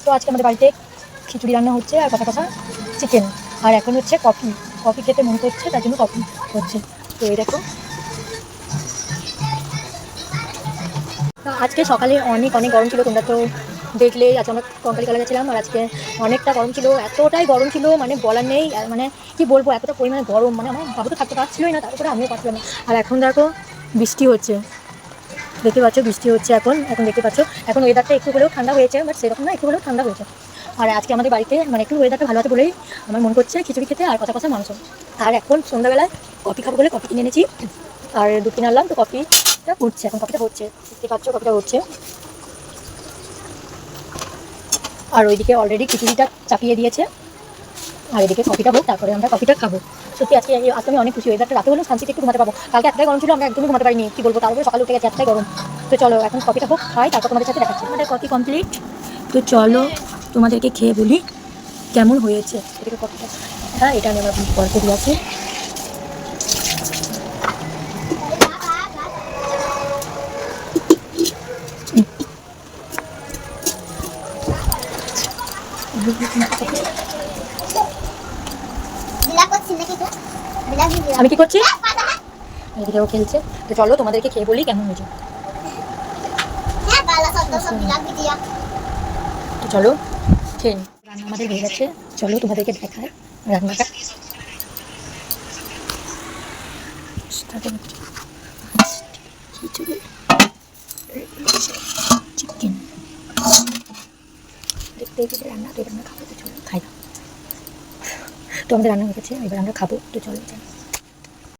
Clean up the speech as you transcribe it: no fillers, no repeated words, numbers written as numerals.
তো আজকে আমাদের বাড়িতে খিচুড়ি রান্না হচ্ছে আর কষা কষা চিকেন, আর এখন হচ্ছে কফি। কফি খেতে মন করছে, তার জন্য কফি হচ্ছে। তো এই দেখো, আজকে সকালে অনেক অনেক গরম ছিল, তোমরা তো দেখলেই। আজকে আমরা কঙ্কালি কলা গেছিলাম, আর আজকে অনেকটা গরম ছিল, এতটাই গরম ছিল মানে বলার নেই। মানে কি বলবো, এতটা পরিমাণে গরম, মানে আমার বাবু তো থাকতে পারছিলই না, তারপরে আমিও পারছিলাম না। আর এখন দেখো বৃষ্টি হচ্ছে, দেখতে পাচ্ছ বৃষ্টি হচ্ছে এখন এখন দেখতে পাচ্ছ। এখন ওয়েদারটা একটু হলেও ঠান্ডা হয়েছে, বাট সেরকম না, একটু হলেও ঠান্ডা হয়েছে। আর আজকে আমাদের বাড়িতে মানে একটু ওয়েদারটা ভালো আছে বলেই আমার মন করছে খিচুড়ি খেতে আর কষা কষা মাংস। আর এখন সন্ধ্যাবেলায় কফি খাবো বলে কফি কিনে এনেছি, আর দুধ কিনে আনলাম। তো কফিটা হচ্ছে, এখন কফিটা হচ্ছে, দেখতে পাচ্ছ কফিটা হচ্ছে। আর ওইদিকে অলরেডি খিচুড়িটা চাপিয়ে দিয়েছে, আর এদিকে কফিটা হোক, তারপরে আমরা কফিটা খাবো। সত্যি আজকে আজকে আমি অনেক খুশি, ওয়েদারটা রাতে হলেও শান্তিতে একটু ঘুমাতে পাবো। কালকে এতটাই গরম ছিল, আমরা একদমই ঘুমাতে পারিনি, কি বলবো। তারপরে সকালে উঠে গেছে, এতটাই গরম। তো চলো এখন কফিটা হোক, খাই, তারপর তোমাদের সাথে দেখাচ্ছি। আমাদের কফি কমপ্লিট, তো চলো তোমাদেরকে খেয়ে বলি কেমন হয়েছে। এদিকে কফিটা, হ্যাঁ এটা আমি আমার বরকে দিয়েছি। আমি কি করছি, এদিকেও খেলছে। তো চলো তোমাদেরকে খেয়ে বলি কেমন হয়েছে। তো চলো খেয়ে নিই। রান্না আমাদের হয়ে গেছে, চলো তোমাদেরকে দেখায় রান্নাটা। খিচুড়ি, চিকেন, দেখতে দেখতে রান্না, তো রান্না খাবো, তো চলো খাই। তো আমাদের রান্না হয়ে গেছে, এবার আমরা খাবো, তো চলো।